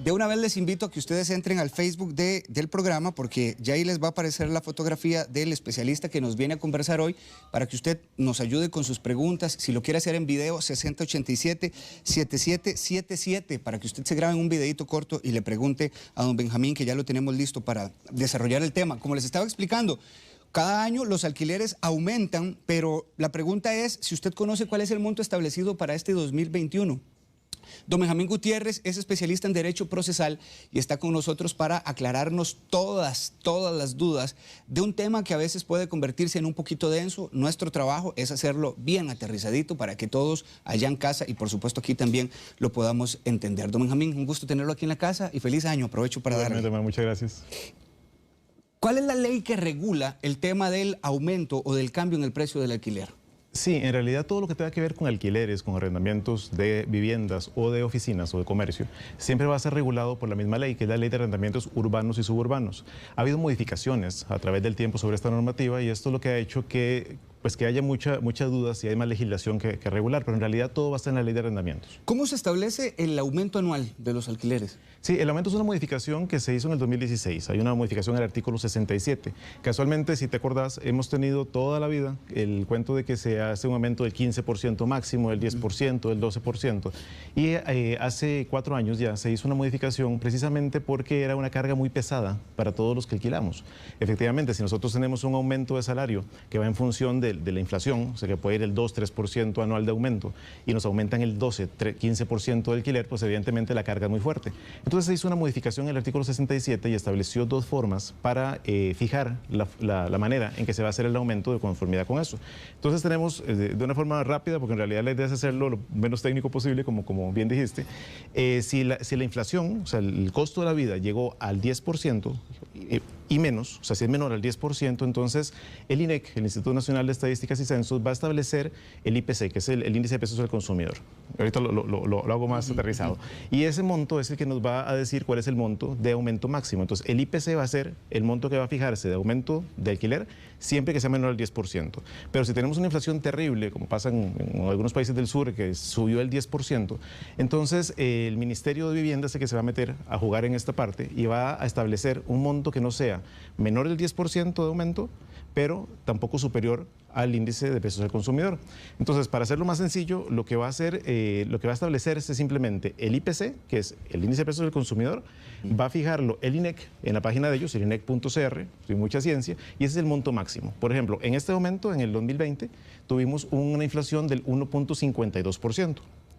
De una vez les invito a que ustedes entren al Facebook del programa, porque ya ahí les va a aparecer la fotografía del especialista que nos viene a conversar hoy, para que usted nos ayude con sus preguntas. Si lo quiere hacer en video, 6087-7777, para que usted se grabe en un videito corto y le pregunte a don Benjamín, que ya lo tenemos listo para desarrollar el tema. Como les estaba explicando, cada año los alquileres aumentan, pero la pregunta es si usted conoce cuál es el monto establecido para este 2021. Don Benjamín Gutiérrez es especialista en Derecho Procesal y está con nosotros para aclararnos todas las dudas de un tema que a veces puede convertirse en un poquito denso. Nuestro trabajo es hacerlo bien aterrizadito para que todos allá en casa y por supuesto aquí también lo podamos entender. Don Benjamín, un gusto tenerlo aquí en la casa y feliz año. Aprovecho para darle. Muchas gracias. ¿Cuál es la ley que regula el tema del aumento o del cambio en el precio del alquiler? Sí, en realidad todo lo que tenga que ver con alquileres, con arrendamientos de viviendas o de oficinas o de comercio, siempre va a ser regulado por la misma ley, que es la Ley de Arrendamientos Urbanos y Suburbanos. Ha habido modificaciones a través del tiempo sobre esta normativa y esto es lo que ha hecho que haya muchas dudas y hay más legislación que regular, pero en realidad todo va a estar en la Ley de Arrendamientos. ¿Cómo se establece el aumento anual de los alquileres? Sí, el aumento es una modificación que se hizo en el 2016. Hay una modificación en el artículo 67. Casualmente, si te acordás, hemos tenido toda la vida el cuento de que se hace un aumento del 15% máximo, del 10%, del 12%. Y hace 4 años ya se hizo una modificación precisamente porque era una carga muy pesada para todos los que alquilamos. Efectivamente, si nosotros tenemos un aumento de salario que va en función de la inflación, o sea que puede ir el 2-3% anual de aumento, y nos aumentan el 12-15% de alquiler, pues evidentemente la carga es muy fuerte. Entonces se hizo una modificación en el artículo 67 y estableció 2 formas para fijar la manera en que se va a hacer el aumento de conformidad con eso. Entonces tenemos, de una forma rápida, porque en realidad la idea es hacerlo lo menos técnico posible, como bien dijiste, si la inflación, o sea, el costo de la vida llegó al 10%, y menos, o sea, si es menor al 10%, entonces el INEC, el Instituto Nacional de Estadísticas y Censos, va a establecer el IPC, que es el índice de precios al consumidor. Ahorita lo hago más aterrizado. Y ese monto es el que nos va a decir cuál es el monto de aumento máximo. Entonces, el IPC va a ser el monto que va a fijarse de aumento de alquiler siempre que sea menor al 10%. Pero si tenemos una inflación terrible, como pasa en algunos países del sur, que subió el 10%, entonces el Ministerio de Vivienda es el que se va a meter a jugar en esta parte y va a establecer un monto que no sea menor del 10% de aumento, pero tampoco superior al índice de precios al consumidor. Entonces, para hacerlo más sencillo, lo que va a hacer, lo que va a establecer es simplemente el IPC, que es el índice de precios del consumidor, va a fijarlo el INEC en la página de ellos, el INEC.cr, sin mucha ciencia, y ese es el monto máximo. Por ejemplo, en este momento, en el 2020, tuvimos una inflación del 1.52%.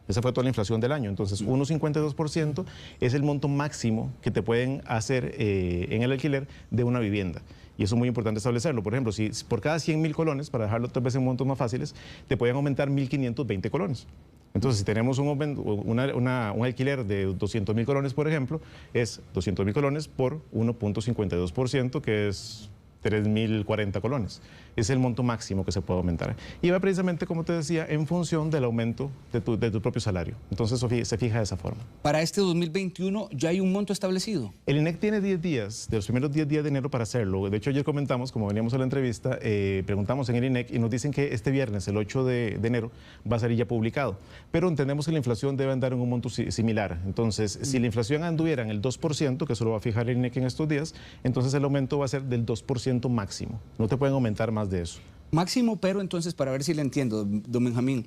Esa fue toda la inflación del año. Entonces, 1.52% es el monto máximo que te pueden hacer en el alquiler de una vivienda. Y eso es muy importante establecerlo. Por ejemplo, si por cada 100.000 colones, para dejarlo tal vez en montos más fáciles, te pueden aumentar 1.520 colones. Entonces, si tenemos un alquiler de 200.000 colones, por ejemplo, es 200.000 colones por 1.52%, que es 3.040 colones. Es el monto máximo que se puede aumentar. Y va precisamente, como te decía, en función del aumento de tu propio salario. Entonces se fija de esa forma. Para este 2021 ya hay un monto establecido. El INEC tiene 10 días, de los primeros 10 días de enero para hacerlo. De hecho, ayer comentamos, como veníamos a la entrevista, preguntamos en el INEC y nos dicen que este viernes, el 8 de enero, va a salir ya publicado. Pero entendemos que la inflación debe andar en un monto similar. Entonces, si la inflación anduviera en el 2%, que eso lo va a fijar el INEC en estos días, entonces el aumento va a ser del 2% máximo. No te pueden aumentar más de eso. Máximo, pero entonces, para ver si le entiendo, don Benjamín,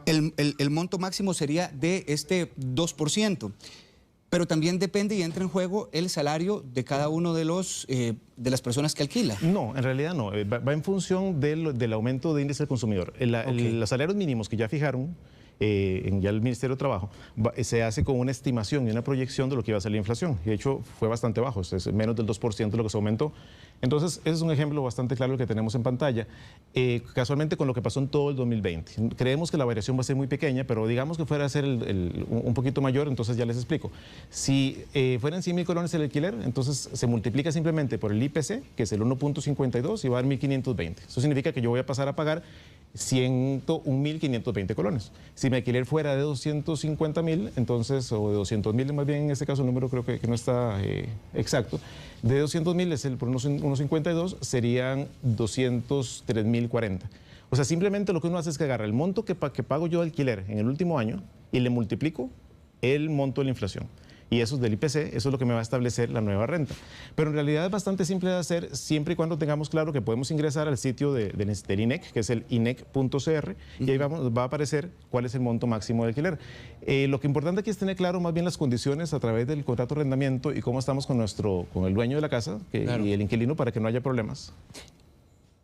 el monto máximo sería de este 2%, pero también depende y entra en juego el salario de cada uno de las personas que alquila. No, en realidad no. Va en función del aumento de índice del consumidor. Los salarios mínimos que ya fijaron, ya el Ministerio de Trabajo, se hace con una estimación y una proyección de lo que iba a ser la inflación. Y de hecho fue bastante bajo, es menos del 2% lo que se aumentó. Entonces, ese es un ejemplo bastante claro que tenemos en pantalla, casualmente con lo que pasó en todo el 2020. Creemos que la variación va a ser muy pequeña, pero digamos que fuera a ser un poquito mayor, entonces ya les explico. Si fueran 100.000 colones el alquiler, entonces se multiplica simplemente por el IPC, que es el 1.52, y va a dar 1.520. Eso significa que yo voy a pasar a pagar 101.520 colones. Si mi alquiler fuera de 250.000, entonces, o de 200.000, más bien en este caso el número creo que no está exacto, de 200.000 es por unos 52, serían 203.040. O sea, simplemente lo que uno hace es que agarra el monto que pago yo de alquiler en el último año y le multiplico el monto de la inflación. y eso es del IPC, eso es lo que me va a establecer la nueva renta. Pero en realidad es bastante simple de hacer siempre y cuando tengamos claro que podemos ingresar al sitio del INEC, que es el inec.cr, y ahí va a aparecer cuál es el monto máximo de alquiler. Lo que importante aquí es tener claro más bien las condiciones a través del contrato de arrendamiento y cómo estamos con el dueño de la casa y el inquilino para que no haya problemas.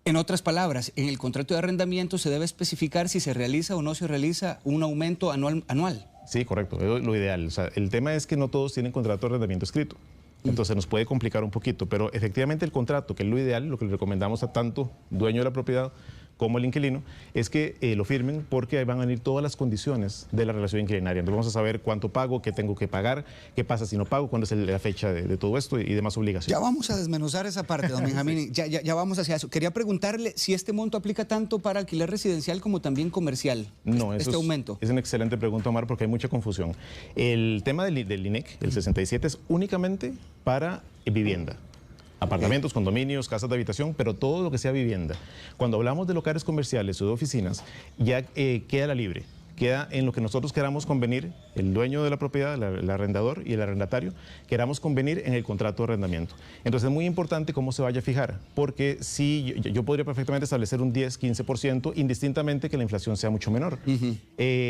En otras palabras, en el contrato de arrendamiento se debe especificar si se realiza o no se realiza un aumento anual. Sí, correcto, es lo ideal. O sea, el tema es que no todos tienen contrato de arrendamiento escrito. Entonces nos puede complicar un poquito, pero efectivamente el contrato, que es lo ideal, lo que le recomendamos a tanto dueño de la propiedad como el inquilino, es que lo firmen porque ahí van a venir todas las condiciones de la relación inquilinaria. Entonces vamos a saber cuánto pago, qué tengo que pagar, qué pasa si no pago, cuándo es la fecha de todo esto y demás obligaciones. Ya vamos a desmenuzar esa parte, don Benjamín. Ya vamos hacia eso. Quería preguntarle si este monto aplica tanto para alquiler residencial como también comercial. No, este aumento. Es una excelente pregunta, Omar, porque hay mucha confusión. El tema del INEC, el 67, es únicamente para vivienda. Apartamentos, condominios, casas de habitación, pero todo lo que sea vivienda. Cuando hablamos de locales comerciales o de oficinas, ya queda la libre. Queda en lo que nosotros queramos convenir, el dueño de la propiedad, el arrendador y el arrendatario, queramos convenir en el contrato de arrendamiento. Entonces es muy importante cómo se vaya a fijar, porque si yo podría perfectamente establecer un 10, 15%, indistintamente que la inflación sea mucho menor.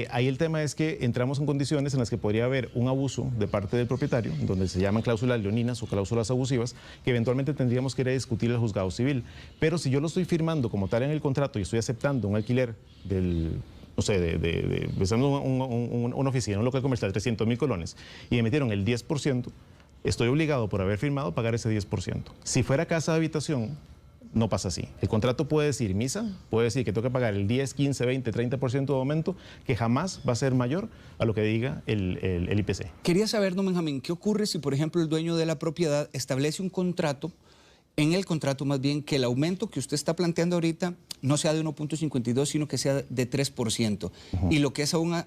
Ahí el tema es que entramos en condiciones en las que podría haber un abuso de parte del propietario, donde se llaman cláusulas leoninas o cláusulas abusivas, que eventualmente tendríamos que ir a discutir al juzgado civil. Pero si yo lo estoy firmando como tal en el contrato y estoy aceptando un alquiler no sé, una oficina, un local comercial, 300,000 colones, y me metieron el 10%, estoy obligado por haber firmado a pagar ese 10%. Si fuera casa de habitación, no pasa así. El contrato puede decir misa, puede decir que tengo que pagar el 10, 15, 20, 30% de aumento, que jamás va a ser mayor a lo que diga el IPC. Quería saber, don Benjamín, ¿qué ocurre si, por ejemplo, el dueño de la propiedad establece un contrato, en el contrato más bien, que el aumento que usted está planteando ahorita no sea de 1.52, sino que sea de 3%? Y lo que es aún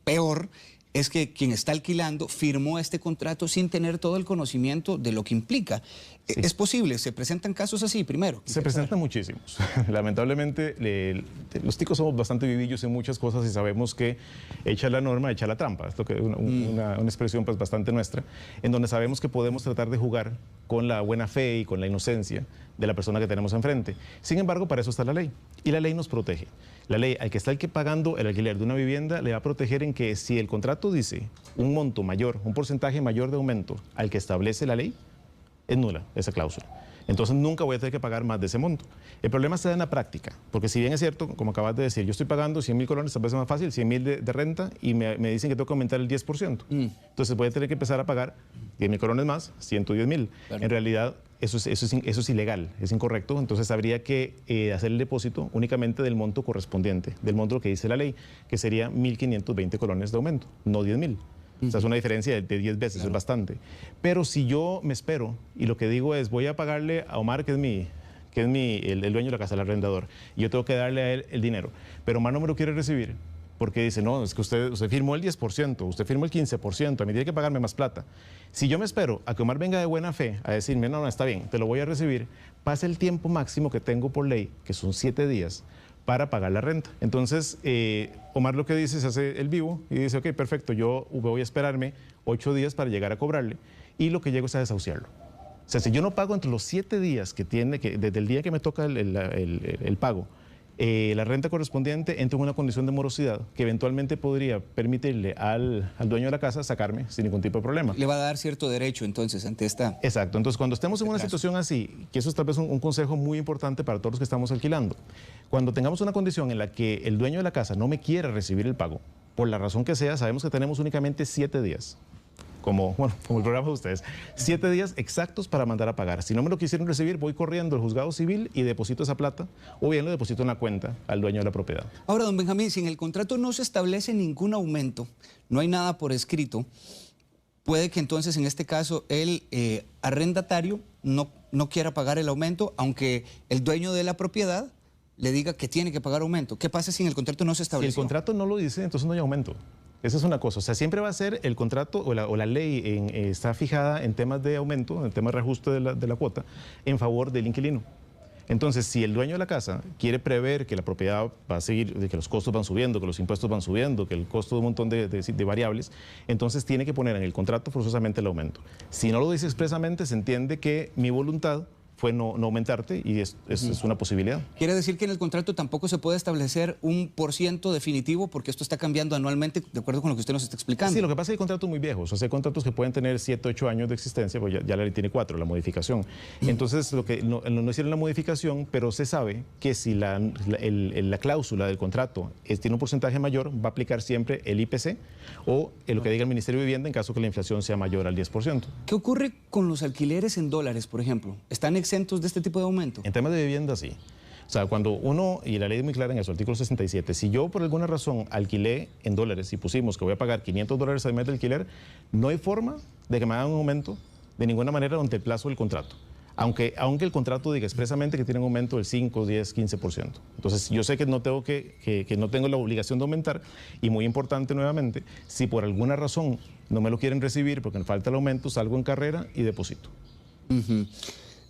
peor es que quien está alquilando firmó este contrato sin tener todo el conocimiento de lo que implica. Sí. ¿Es posible? ¿Se presentan casos así primero? Se presentan muchísimos. Lamentablemente, los ticos somos bastante vivillos en muchas cosas y sabemos que echa la norma, echa la trampa. Esto que es una expresión pues, bastante nuestra, en donde sabemos que podemos tratar de jugar con la buena fe y con la inocencia de la persona que tenemos enfrente. Sin embargo, para eso está la ley. Y la ley nos protege. La ley, al que está pagando el alquiler de una vivienda, le va a proteger en que si el contrato dice un monto mayor, un porcentaje mayor de aumento al que establece la ley, es nula esa cláusula. Entonces nunca voy a tener que pagar más de ese monto. El problema se da en la práctica, porque si bien es cierto, como acabas de decir, yo estoy pagando 100,000 colones, tal vez es más fácil, 100,000 de renta, y me dicen que tengo que aumentar el 10%. Entonces voy a tener que empezar a pagar 10,000 colones más, 110,000. Claro. En realidad, eso es ilegal, es incorrecto. Entonces habría que hacer el depósito únicamente del monto correspondiente, del monto que dice la ley, que sería 1.520 colones de aumento, no 10,000. O sea, es una diferencia de 10 veces, claro. Es bastante. Pero si yo me espero y lo que digo es, voy a pagarle a Omar, que es el dueño de la casa, el arrendador, y yo tengo que darle a él el dinero, pero Omar no me lo quiere recibir, porque dice, no, es que usted firmó el 10%, usted firmó el 15%, a mí tiene que pagarme más plata. Si yo me espero a que Omar venga de buena fe a decirme, no, está bien, te lo voy a recibir, pasa el tiempo máximo que tengo por ley, que son 7 días, para pagar la renta. Entonces, Omar lo que dice, se hace el vivo y dice, ok, perfecto, yo voy a esperarme 8 días para llegar a cobrarle, y lo que llego es a desahuciarlo. O sea, si yo no pago entre los 7 días desde el día que me toca el pago, la renta correspondiente entra en una condición de morosidad que eventualmente podría permitirle al dueño de la casa sacarme sin ningún tipo de problema. Le va a dar cierto derecho entonces ante esta... Exacto. Entonces cuando estemos en una situación así, que eso es tal vez un consejo muy importante para todos los que estamos alquilando, cuando tengamos una condición en la que el dueño de la casa no me quiere recibir el pago, por la razón que sea, sabemos que tenemos únicamente 7 días. Como el programa de ustedes, 7 días exactos para mandar a pagar. Si no me lo quisieron recibir, voy corriendo al juzgado civil y deposito esa plata, o bien lo deposito en la cuenta al dueño de la propiedad. Ahora, don Benjamín, si en el contrato no se establece ningún aumento, no hay nada por escrito, puede que entonces en este caso el arrendatario no quiera pagar el aumento, aunque el dueño de la propiedad le diga que tiene que pagar aumento. ¿Qué pasa si en el contrato no se establece? Si el contrato no lo dice, entonces no hay aumento. Esa es una cosa, o sea, siempre va a ser el contrato o la ley está fijada en temas de aumento, en temas de reajuste de la cuota, en favor del inquilino. Entonces, si el dueño de la casa quiere prever que la propiedad va a seguir, que los costos van subiendo, que los impuestos van subiendo, que el costo de un montón de variables, entonces tiene que poner en el contrato forzosamente el aumento. Si no lo dice expresamente, se entiende que mi voluntad fue no aumentarte y es una posibilidad. Quiere decir que en el contrato tampoco se puede establecer un % definitivo porque esto está cambiando anualmente de acuerdo con lo que usted nos está explicando. Sí, lo que pasa es que hay contratos muy viejos, o sea, hay contratos que pueden tener 7, 8 años de existencia, pues ya la ley tiene 4, la modificación. Entonces, lo que no hicieron la modificación, pero se sabe que si la cláusula del contrato tiene un porcentaje mayor, va a aplicar siempre el IPC o lo que diga el Ministerio de Vivienda en caso que la inflación sea mayor al 10%. ¿Qué ocurre con los alquileres en dólares, por ejemplo? ¿Están exentos de este tipo de aumento? En temas de vivienda, sí. O sea, cuando uno, y la ley es muy clara en eso, artículo 67, si yo por alguna razón alquilé en dólares y pusimos que voy a pagar $500 al mes de alquiler, no hay forma de que me hagan un aumento de ninguna manera durante el plazo del contrato. Aunque el contrato diga expresamente que tiene un aumento del 5, 10, 15%. Entonces, yo sé que no tengo que no tengo la obligación de aumentar y muy importante nuevamente, si por alguna razón no me lo quieren recibir porque me falta el aumento, salgo en carrera y deposito.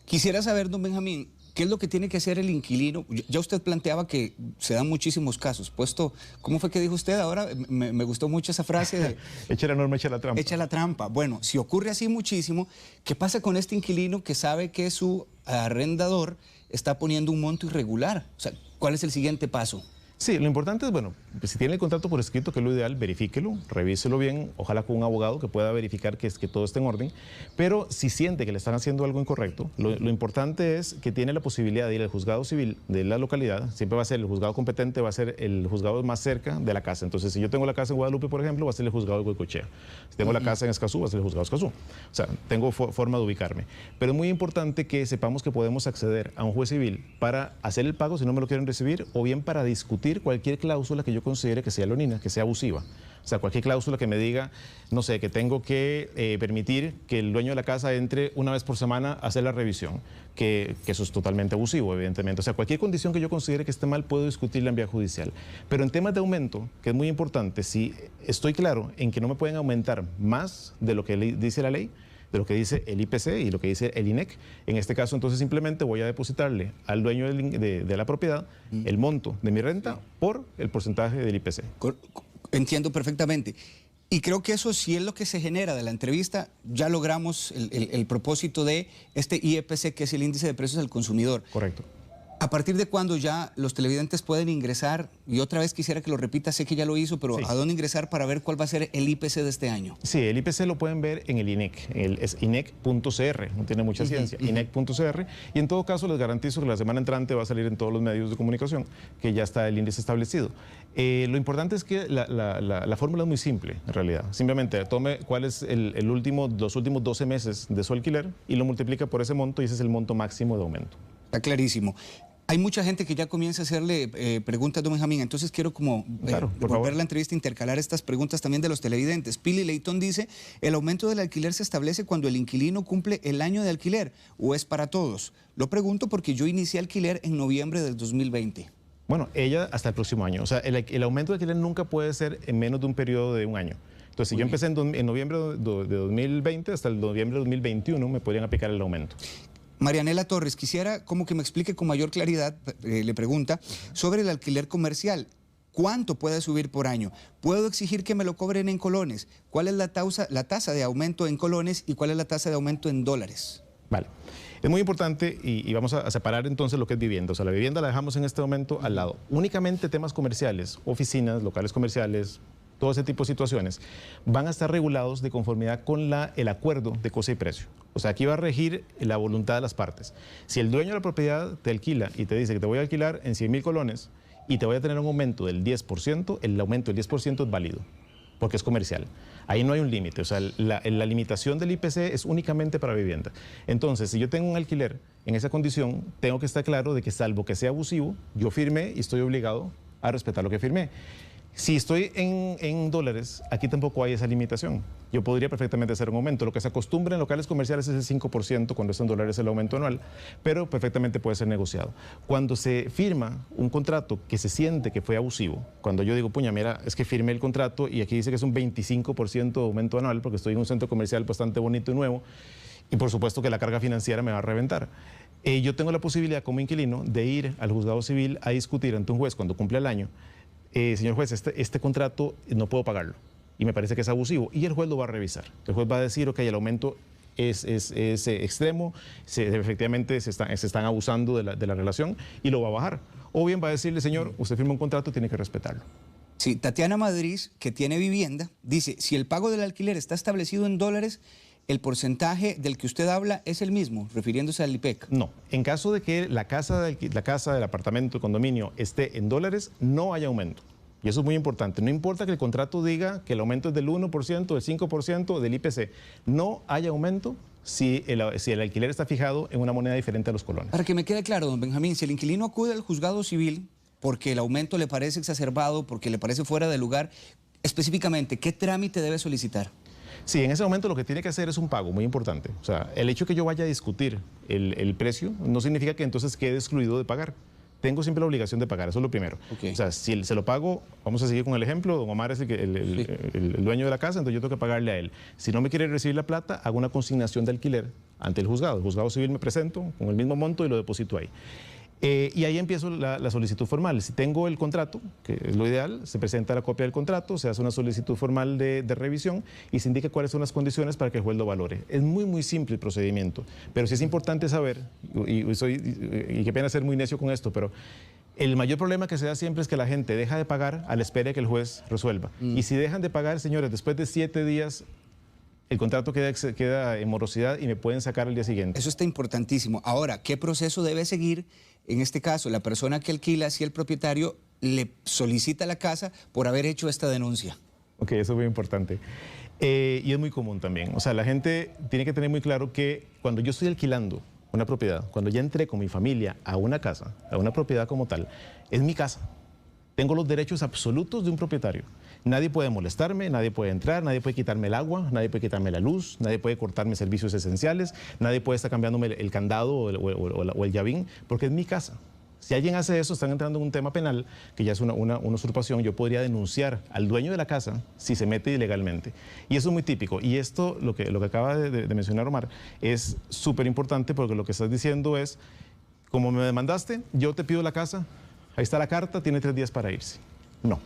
Quisiera saber, don Benjamín, ¿qué es lo que tiene que hacer el inquilino? Ya usted planteaba que se dan muchísimos casos. Puesto, ¿cómo fue que dijo usted ahora? Me gustó mucho esa frase de... Echa la norma, echa la trampa. Echa la trampa. Bueno, si ocurre así muchísimo, ¿qué pasa con este inquilino que sabe que su arrendador está poniendo un monto irregular? O sea, ¿cuál es el siguiente paso? Sí, lo importante es, bueno, si tiene el contrato por escrito, que es lo ideal, verifíquelo, revíselo bien, ojalá con un abogado que pueda verificar que todo esté en orden, pero si siente que le están haciendo algo incorrecto, lo importante es que tiene la posibilidad de ir al juzgado civil de la localidad, siempre va a ser el juzgado competente, va a ser el juzgado más cerca de la casa. Entonces, si yo tengo la casa en Guadalupe, por ejemplo, va a ser el juzgado de Goicoechea. Si tengo la casa en Escazú, va a ser el juzgado de Escazú. O sea, tengo forma de ubicarme. Pero es muy importante que sepamos que podemos acceder a un juez civil para hacer el pago si no me lo quieren recibir, o bien para discutir cualquier cláusula que yo considere que sea leonina, que sea abusiva. O sea, cualquier cláusula que me diga, no sé, que tengo que permitir que el dueño de la casa entre una vez por semana a hacer la revisión, que eso es totalmente abusivo, evidentemente. O sea, cualquier condición que yo considere que esté mal, puedo discutirla en vía judicial. Pero en temas de aumento, que es muy importante, si estoy claro en que no me pueden aumentar más de lo que dice la ley, de lo que dice el IPC y lo que dice el INEC. En este caso, entonces, simplemente voy a depositarle al dueño de la propiedad el monto de mi renta por el porcentaje del IPC. Entiendo perfectamente. Y creo que eso sí es lo que se genera de la entrevista. Ya logramos el propósito de este IEPC, que es el índice de precios al consumidor. Correcto. ¿A partir de cuándo ya los televidentes pueden ingresar? Y otra vez quisiera que lo repita, sé que ya lo hizo, pero sí. ¿A dónde ingresar para ver cuál va a ser el IPC de este año? Sí, el IPC lo pueden ver en el INEC, es INEC.cr, no tiene mucha ciencia, INEC.cr, y en todo caso les garantizo que la semana entrante va a salir en todos los medios de comunicación, que ya está el índice establecido. Lo importante es que la fórmula es muy simple, en realidad. Simplemente tome cuál es los últimos 12 meses de su alquiler y lo multiplica por ese monto y ese es el monto máximo de aumento. Está clarísimo. Hay mucha gente que ya comienza a hacerle preguntas a don Benjamín, entonces quiero como volver la entrevista, intercalar estas preguntas también de los televidentes. Pili Leighton dice, ¿el aumento del alquiler se establece cuando el inquilino cumple el año de alquiler o es para todos? Lo pregunto porque yo inicié alquiler en noviembre del 2020. Bueno, ella hasta el próximo año. O sea, el aumento de alquiler nunca puede ser en menos de un periodo de un año. Entonces, si yo empecé en noviembre de 2020 hasta el noviembre de 2021, me podrían aplicar el aumento. Marianela Torres, quisiera como que me explique con mayor claridad, le pregunta, sobre el alquiler comercial. ¿Cuánto puede subir por año? ¿Puedo exigir que me lo cobren en colones? ¿Cuál es la tasa de aumento en colones y cuál es la tasa de aumento en dólares? Vale. Es muy importante y vamos a separar entonces lo que es vivienda. O sea, la vivienda la dejamos en este momento al lado. Únicamente temas comerciales, oficinas, locales comerciales, todo ese tipo de situaciones, van a estar regulados de conformidad con el acuerdo de cosa y precio. O sea, aquí va a regir la voluntad de las partes. Si el dueño de la propiedad te alquila y te dice que te voy a alquilar en 100,000 colones y te voy a tener un aumento del 10%, el aumento del 10% es válido, porque es comercial. Ahí no hay un límite, o sea, la limitación del IPC es únicamente para vivienda. Entonces, si yo tengo un alquiler en esa condición, tengo que estar claro de que salvo que sea abusivo, yo firmé y estoy obligado a respetar lo que firmé. Si estoy en dólares, aquí tampoco hay esa limitación. Yo podría perfectamente hacer un aumento. Lo que se acostumbra en locales comerciales es el 5% cuando es en dólares el aumento anual, pero perfectamente puede ser negociado. Cuando se firma un contrato que se siente que fue abusivo, cuando yo digo, puña, mira, es que firmé el contrato y aquí dice que es un 25% de aumento anual porque estoy en un centro comercial bastante bonito y nuevo, y por supuesto que la carga financiera me va a reventar. Yo tengo la posibilidad como inquilino de ir al juzgado civil a discutir ante un juez cuando cumpla el año. Señor juez, este contrato no puedo pagarlo y me parece que es abusivo. Y el juez lo va a revisar. El juez va a decir, ok, el aumento es extremo, efectivamente se están abusando de la relación y lo va a bajar. O bien va a decirle, señor, usted firma un contrato, tiene que respetarlo. Sí, Tatiana Madrid, que tiene vivienda, dice, si el pago del alquiler está establecido en dólares, el porcentaje del que usted habla es el mismo, refiriéndose al IPEC. No, en caso de que la casa, del apartamento, el condominio esté en dólares, no hay aumento. Y eso es muy importante. No importa que el contrato diga que el aumento es del 1%, del 5%, del IPC. No hay aumento si el alquiler está fijado en una moneda diferente a los colones. Para que me quede claro, don Benjamín, si el inquilino acude al juzgado civil porque el aumento le parece exacerbado, porque le parece fuera de lugar, específicamente, ¿qué trámite debe solicitar? Sí, en ese momento lo que tiene que hacer es un pago, muy importante. O sea, el hecho de que yo vaya a discutir el precio no significa que entonces quede excluido de pagar. Tengo siempre la obligación de pagar, eso es lo primero. Okay. O sea, si se lo pago, vamos a seguir con el ejemplo, don Omar es el dueño de la casa, entonces yo tengo que pagarle a él. Si no me quiere recibir la plata, hago una consignación de alquiler ante el juzgado. El juzgado civil me presento con el mismo monto y lo deposito ahí. Y ahí empiezo la solicitud formal. Si tengo el contrato, que es lo ideal, se presenta la copia del contrato, se hace una solicitud formal de revisión y se indica cuáles son las condiciones para que el juez lo valore. Es muy, muy simple el procedimiento, pero sí es importante saber, y qué pena ser muy necio con esto, pero el mayor problema que se da siempre es que la gente deja de pagar a la espera de que el juez resuelva. Y si dejan de pagar, señores, después de 7 días, el contrato queda en morosidad y me pueden sacar al día siguiente. Eso está importantísimo. Ahora, ¿qué proceso debe seguir? En este caso, la persona que alquila, si el propietario le solicita la casa por haber hecho esta denuncia. Ok, eso es muy importante. Y es muy común también. O sea, la gente tiene que tener muy claro que cuando yo estoy alquilando una propiedad, cuando ya entré con mi familia a una casa, a una propiedad como tal, es mi casa. Tengo los derechos absolutos de un propietario. Nadie puede molestarme, nadie puede entrar, nadie puede quitarme el agua, nadie puede quitarme la luz, nadie puede cortarme servicios esenciales, nadie puede estar cambiándome el candado o el llavín, porque es mi casa. Si alguien hace eso, están entrando en un tema penal, que ya es una usurpación. Yo podría denunciar al dueño de la casa si se mete ilegalmente. Y eso es muy típico. Y esto, lo que acaba de mencionar Omar, es súper importante porque lo que estás diciendo es, como me demandaste, yo te pido la casa, ahí está la carta, tiene 3 días para irse. No.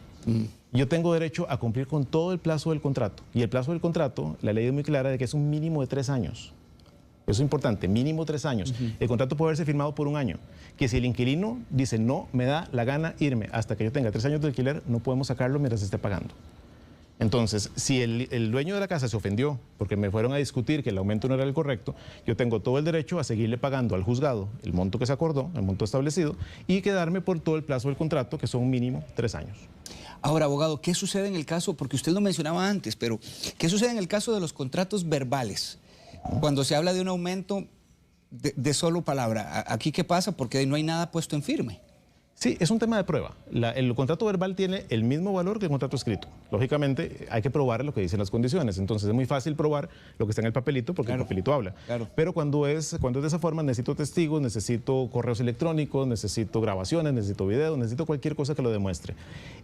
Yo tengo derecho a cumplir con todo el plazo del contrato. Y el plazo del contrato, la ley es muy clara de que es un mínimo de 3 años. Eso es importante, mínimo 3 años. El contrato puede haberse firmado por 1 año. Que si el inquilino dice, no, me da la gana irme hasta que yo tenga 3 años de alquiler, no podemos sacarlo mientras esté pagando. Entonces, si el dueño de la casa se ofendió porque me fueron a discutir que el aumento no era el correcto, yo tengo todo el derecho a seguirle pagando al juzgado el monto que se acordó, el monto establecido, y quedarme por todo el plazo del contrato, que son mínimo 3 años. Ahora, abogado, ¿qué sucede en el caso? Porque usted lo mencionaba antes, pero ¿qué sucede en el caso de los contratos verbales? Cuando se habla de un aumento de solo palabra, ¿aquí qué pasa? Porque no hay nada puesto en firme. Sí, es un tema de prueba. El contrato verbal tiene el mismo valor que el contrato escrito. Lógicamente, hay que probar lo que dicen las condiciones. Entonces, es muy fácil probar lo que está en el papelito porque claro, el papelito habla. Claro. Pero cuando es de esa forma, necesito testigos, necesito correos electrónicos, necesito grabaciones, necesito videos, necesito cualquier cosa que lo demuestre.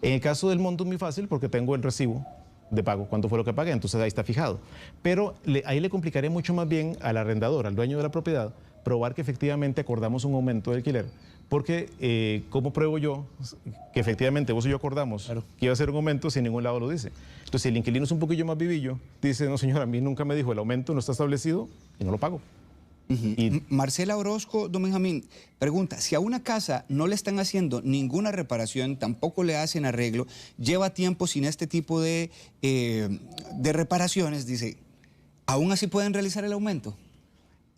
En el caso del monto es muy fácil porque tengo el recibo de pago, cuánto fue lo que pagué, entonces ahí está fijado. Pero ahí le complicaré mucho más bien al arrendador, al dueño de la propiedad, probar que efectivamente acordamos un aumento de alquiler. Porque, ¿cómo pruebo yo que efectivamente vos y yo acordamos claro, que iba a ser un aumento si en ningún lado lo dice? Entonces, si el inquilino es un poquillo más vivillo, dice, no señor, a mí nunca me dijo el aumento, no está establecido y no lo pago. Y Marcela Orozco, don Benjamín, pregunta, si a una casa no le están haciendo ninguna reparación, tampoco le hacen arreglo, lleva tiempo sin este tipo de reparaciones, dice, ¿aún así pueden realizar el aumento?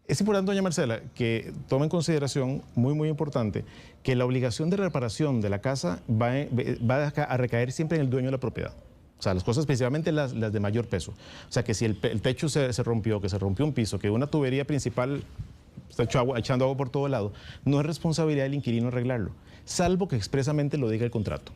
Es importante, doña Marcela, que tome en consideración, muy, muy importante, que la obligación de reparación de la casa va a recaer siempre en el dueño de la propiedad. O sea, las cosas, principalmente las de mayor peso. O sea, que si el techo se rompió, que se rompió un piso, que una tubería principal está echando agua por todo lado, no es responsabilidad del inquilino arreglarlo, salvo que expresamente lo diga el contrato.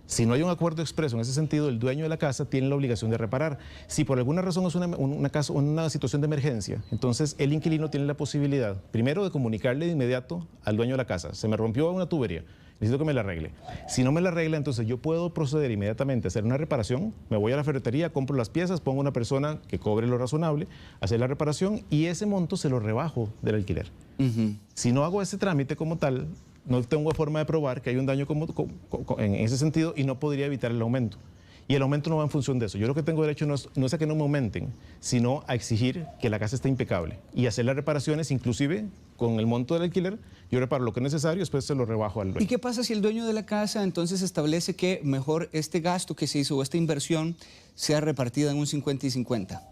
Si no hay un acuerdo expreso en ese sentido, el dueño de la casa tiene la obligación de reparar. Si por alguna razón es una situación de emergencia, entonces el inquilino tiene la posibilidad, primero, de comunicarle de inmediato al dueño de la casa. Se me rompió una tubería, necesito que me la arregle. Si no me la arregla, entonces yo puedo proceder inmediatamente a hacer una reparación, me voy a la ferretería, compro las piezas, pongo una persona que cobre lo razonable, hacer la reparación y ese monto se lo rebajo del alquiler. Si no hago ese trámite como tal, no tengo forma de probar que hay un daño en ese sentido y no podría evitar el aumento. Y el aumento no va en función de eso. Yo lo que tengo derecho no es a que no me aumenten, sino a exigir que la casa esté impecable y hacer las reparaciones, inclusive con el monto del alquiler, yo reparo lo que es necesario, después se lo rebajo al dueño. ¿Y qué pasa si el dueño de la casa entonces establece que mejor este gasto que se hizo o esta inversión sea repartida en un 50 y 50?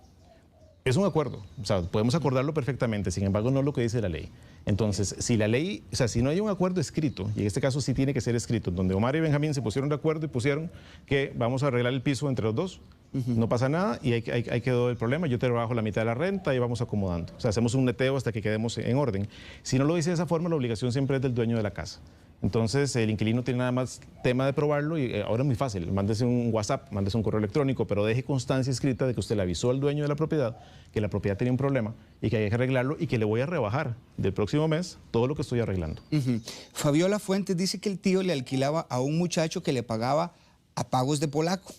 Es un acuerdo, o sea, podemos acordarlo perfectamente, sin embargo no es lo que dice la ley. Entonces, si la ley, o sea, si no hay un acuerdo escrito, y en este caso sí tiene que ser escrito, donde Omar y Benjamín se pusieron de acuerdo y pusieron que vamos a arreglar el piso entre los dos, no pasa nada y ahí quedó el problema, yo te rebajo la mitad de la renta y vamos acomodando. O sea, hacemos un neteo hasta que quedemos en orden. Si no lo dice de esa forma, la obligación siempre es del dueño de la casa. Entonces, el inquilino tiene nada más tema de probarlo y ahora es muy fácil. Mándese un WhatsApp, mándese un correo electrónico, pero deje constancia escrita de que usted le avisó al dueño de la propiedad que la propiedad tenía un problema y que hay que arreglarlo y que le voy a rebajar del próximo mes todo lo que estoy arreglando. Fabiola Fuentes dice que el tío le alquilaba a un muchacho que le pagaba a pagos de polaco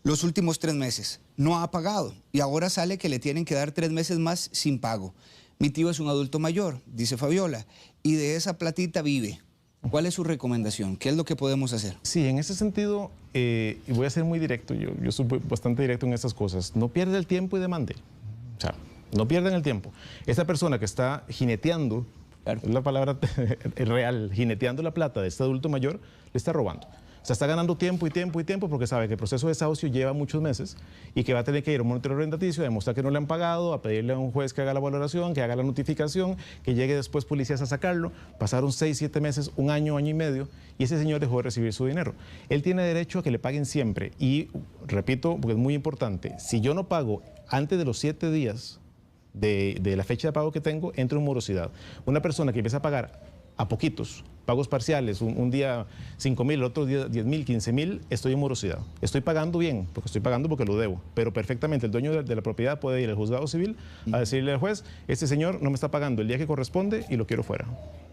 los últimos 3 meses. No ha pagado y ahora sale que le tienen que dar 3 meses más sin pago. Mi tío es un adulto mayor, dice Fabiola, y de esa platita vive. ¿Cuál es su recomendación? ¿Qué es lo que podemos hacer? Sí, en ese sentido, y voy a ser muy directo, yo soy bastante directo en estas cosas, no pierda el tiempo y demande. O sea, no pierdan el tiempo. Esta persona que está jineteando, claro, es la palabra real, jineteando la plata de este adulto mayor, le está robando. O sea, está ganando tiempo y tiempo y tiempo porque sabe que el proceso de desahucio lleva muchos meses y que va a tener que ir a un monitoreo arrendaticio, a demostrar que no le han pagado, a pedirle a un juez que haga la valoración, que haga la notificación, que llegue después policías a sacarlo. Pasaron 6, 7 meses, un año, año y medio y ese señor dejó de recibir su dinero. Él tiene derecho a que le paguen siempre y, repito, porque es muy importante, si yo no pago antes de los 7 días de la fecha de pago que tengo, entro en morosidad. Una persona que empieza a pagar a poquitos, pagos parciales, un día 5.000, el otro día 10.000, 15.000, estoy en morosidad. Estoy pagando bien, porque estoy pagando porque lo debo, pero perfectamente el dueño de la propiedad puede ir al juzgado civil a decirle al juez, este señor no me está pagando el día que corresponde y lo quiero fuera.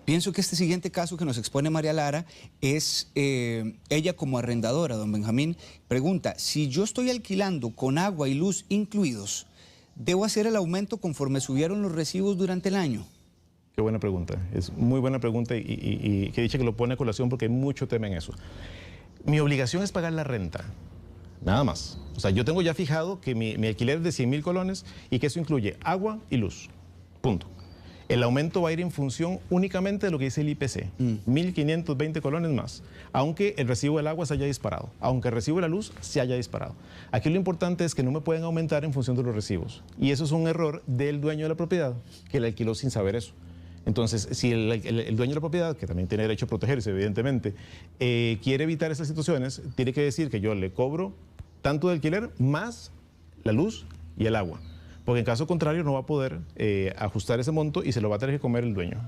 Pienso que este siguiente caso que nos expone María Lara es ella como arrendadora, don Benjamín, pregunta, si yo estoy alquilando con agua y luz incluidos, ¿debo hacer el aumento conforme subieron los recibos durante el año? Qué buena pregunta, es muy buena pregunta y que dice que lo pone a colación porque hay mucho tema en eso. Mi obligación es pagar la renta, nada más. O sea, yo tengo ya fijado que mi alquiler es de 100.000 colones y que eso incluye agua y luz, punto. El aumento va a ir en función únicamente de lo que dice el IPC, 1.520 colones más, aunque el recibo del agua se haya disparado, aunque el recibo de la luz se haya disparado. Aquí lo importante es que no me pueden aumentar en función de los recibos y eso es un error del dueño de la propiedad que le alquiló sin saber eso. Entonces, si el dueño de la propiedad, que también tiene derecho a protegerse, evidentemente, quiere evitar esas situaciones, tiene que decir que yo le cobro tanto de alquiler más la luz y el agua. Porque en caso contrario no va a poder ajustar ese monto y se lo va a tener que comer el dueño.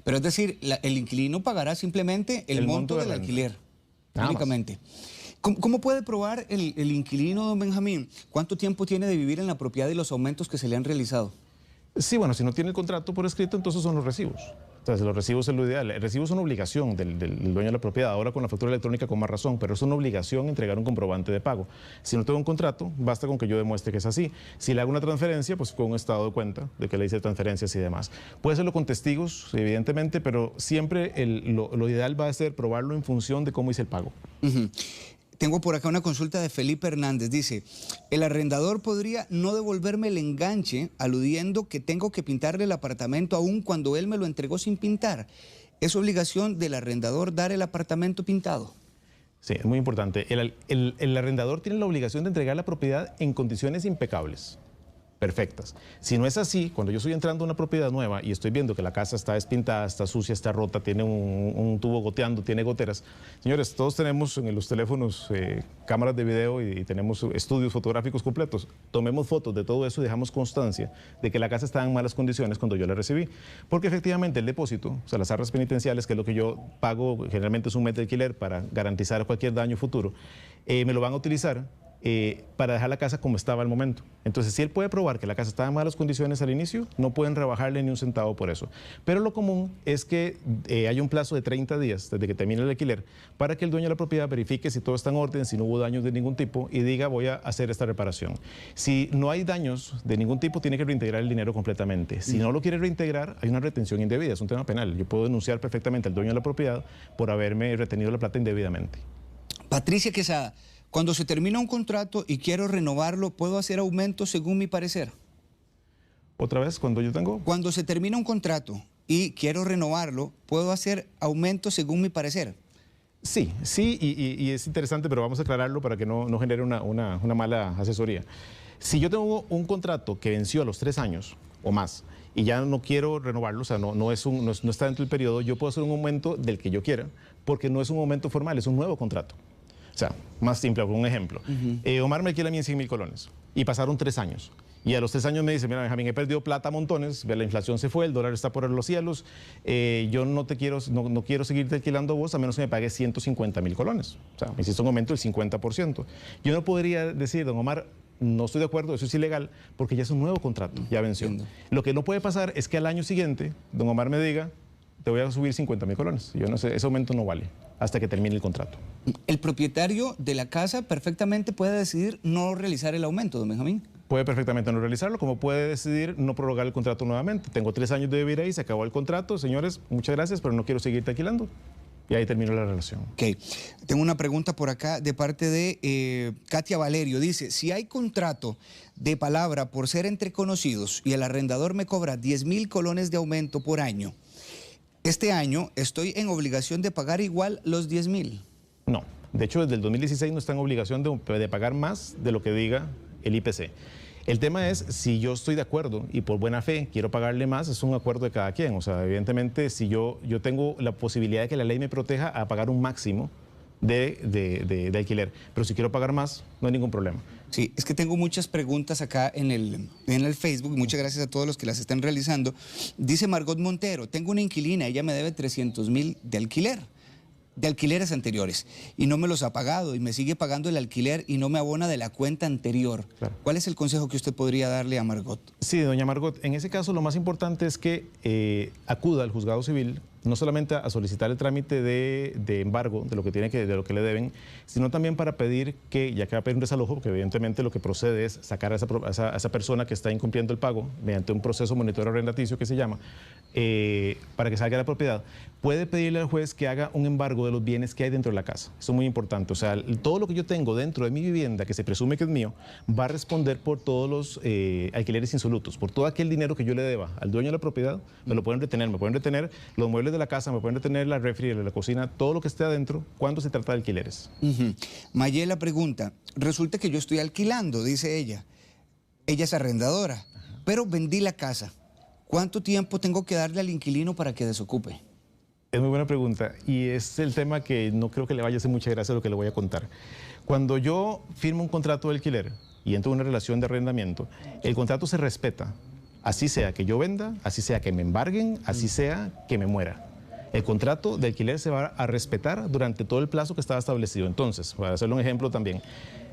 Pero es decir, el inquilino pagará simplemente el monto del alquiler, únicamente. ¿Cómo puede probar el inquilino, don Benjamín, cuánto tiempo tiene de vivir en la propiedad y los aumentos que se le han realizado? Sí, bueno, si no tiene el contrato por escrito, entonces son los recibos. Entonces, los recibos es lo ideal. El recibo es una obligación del dueño de la propiedad. Ahora con la factura electrónica con más razón, pero es una obligación entregar un comprobante de pago. Si no tengo un contrato, basta con que yo demuestre que es así. Si le hago una transferencia, pues con un estado de cuenta de que le hice transferencias y demás. Puede hacerlo con testigos, evidentemente, pero siempre lo ideal va a ser probarlo en función de cómo hice el pago. Tengo por acá una consulta de Felipe Hernández. Dice, el arrendador podría no devolverme el enganche aludiendo que tengo que pintarle el apartamento aún cuando él me lo entregó sin pintar. ¿Es obligación del arrendador dar el apartamento pintado? Sí, es muy importante. El arrendador tiene la obligación de entregar la propiedad en condiciones impecables. Perfectas. Si no es así, cuando yo estoy entrando a una propiedad nueva y estoy viendo que la casa está despintada, está sucia, está rota, tiene un tubo goteando, tiene goteras. Señores, todos tenemos en los teléfonos cámaras de video y tenemos estudios fotográficos completos. Tomemos fotos de todo eso y dejamos constancia de que la casa está en malas condiciones cuando yo la recibí. Porque efectivamente el depósito, o sea, las arras penitenciales, que es lo que yo pago, generalmente es un mes de alquiler para garantizar cualquier daño futuro, me lo van a utilizar para dejar la casa como estaba al momento. Entonces, si él puede probar que la casa estaba en malas condiciones al inicio, no pueden rebajarle ni un centavo por eso. Pero lo común es que haya un plazo de 30 días desde que termine el alquiler para que el dueño de la propiedad verifique si todo está en orden, si no hubo daños de ningún tipo y diga voy a hacer esta reparación. Si no hay daños de ningún tipo, tiene que reintegrar el dinero completamente. Si no lo quiere reintegrar, hay una retención indebida, es un tema penal. Yo puedo denunciar perfectamente al dueño de la propiedad por haberme retenido la plata indebidamente. Patricia Quesada, cuando se termina un contrato y quiero renovarlo, ¿puedo hacer aumentos según mi parecer? Otra vez, cuando yo tengo... Cuando se termina un contrato y quiero renovarlo, ¿puedo hacer aumentos según mi parecer? Sí, y es interesante, pero vamos a aclararlo para que no genere una mala asesoría. Si yo tengo un contrato que venció a los 3 años o más y ya no quiero renovarlo, o sea, no está dentro del periodo, yo puedo hacer un aumento del que yo quiera, porque no es un aumento formal, es un nuevo contrato. O sea, más simple, un ejemplo. Omar me alquila a mí en 100.000 colones y pasaron 3 años. Y a los 3 años me dice, mira, Benjamín, he perdido plata a montones, la inflación se fue, el dólar está por los cielos, yo no quiero seguirte alquilando a vos a menos que me pagues 150.000 colones. O sea, me hiciste un aumento del 50%. Yo no podría decir, don Omar, no estoy de acuerdo, eso es ilegal, porque ya es un nuevo contrato, ya venció. Lo que no puede pasar es que al año siguiente, don Omar me diga, te voy a subir 50.000 colones. Yo no sé, ese aumento no vale hasta que termine el contrato. El propietario de la casa perfectamente puede decidir no realizar el aumento, don Benjamín. Puede perfectamente no realizarlo, como puede decidir no prorrogar el contrato nuevamente. Tengo 3 años de vivir ahí, se acabó el contrato, señores, muchas gracias, pero no quiero seguirte alquilando. Y ahí terminó la relación. Ok. Tengo una pregunta por acá de parte de Katia Valerio. Dice, si hay contrato de palabra por ser entre conocidos y el arrendador me cobra 10.000 colones de aumento por año, este año estoy en obligación de pagar igual los 10.000. No. De hecho, desde el 2016 no está en obligación de pagar más de lo que diga el IPC. El tema es, si yo estoy de acuerdo y por buena fe quiero pagarle más, es un acuerdo de cada quien. O sea, evidentemente, si yo tengo la posibilidad de que la ley me proteja a pagar un máximo de alquiler, pero si quiero pagar más, no hay ningún problema. Sí, es que tengo muchas preguntas acá en el Facebook, muchas gracias a todos los que las están realizando. Dice Margot Montero, tengo una inquilina, ella me debe 300.000 de alquileres anteriores y no me los ha pagado y me sigue pagando el alquiler y no me abona de la cuenta anterior. Claro. ¿Cuál es el consejo que usted podría darle a Margot? Sí, doña Margot, en ese caso lo más importante es que acuda al juzgado civil, no solamente a solicitar el trámite de embargo de lo que le deben, sino también para pedir que, ya que va a pedir un desalojo, porque evidentemente lo que procede es sacar a esa persona que está incumpliendo el pago mediante un proceso monitoreo arrendaticio que se llama, para que salga de la propiedad, puede pedirle al juez que haga un embargo de los bienes que hay dentro de la casa. Eso es muy importante. O sea, todo lo que yo tengo dentro de mi vivienda, que se presume que es mío, va a responder por todos los alquileres insolutos, por todo aquel dinero que yo le deba al dueño de la propiedad, me lo pueden retener los muebles de la casa, me pueden retener la refri, la cocina, todo lo que esté adentro cuando se trata de alquileres. Mayela pregunta, resulta que yo estoy alquilando, dice ella. Ella es arrendadora, pero vendí la casa. ¿Cuánto tiempo tengo que darle al inquilino para que desocupe? Es muy buena pregunta y es el tema que no creo que le vaya a hacer mucha gracia lo que le voy a contar. Cuando yo firmo un contrato de alquiler y entro en una relación de arrendamiento, el contrato se respeta. Así sea que yo venda, así sea que me embarguen, así sea que me muera. El contrato de alquiler se va a respetar durante todo el plazo que estaba establecido. Entonces, para hacerle un ejemplo también,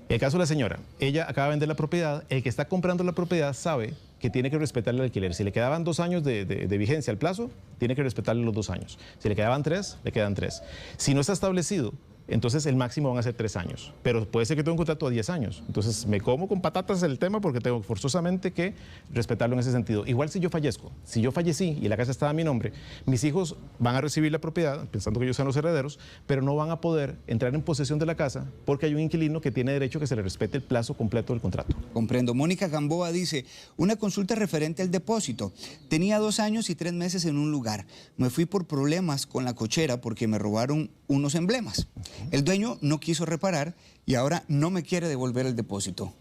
el caso de la señora, ella acaba de vender la propiedad, el que está comprando la propiedad sabe que tiene que respetar el alquiler. Si le quedaban 2 años de vigencia al plazo, tiene que respetarle los 2 años. Si le quedaban 3, le quedan 3. Si no está establecido, entonces el máximo van a ser 3 años. Pero puede ser que tenga un contrato a 10 años. Entonces me como con patatas el tema porque tengo forzosamente que respetarlo en ese sentido. Igual si yo fallezco, si yo fallecí y la casa estaba a mi nombre, mis hijos van a recibir la propiedad, pensando que ellos sean los herederos, pero no van a poder entrar en posesión de la casa porque hay un inquilino que tiene derecho a que se le respete el plazo completo del contrato. Comprendo. Mónica Gamboa dice, una consulta referente al depósito. Tenía 2 años y 3 meses en un lugar. Me fui por problemas con la cochera porque me robaron unos emblemas. El dueño no quiso reparar y ahora no me quiere devolver el depósito.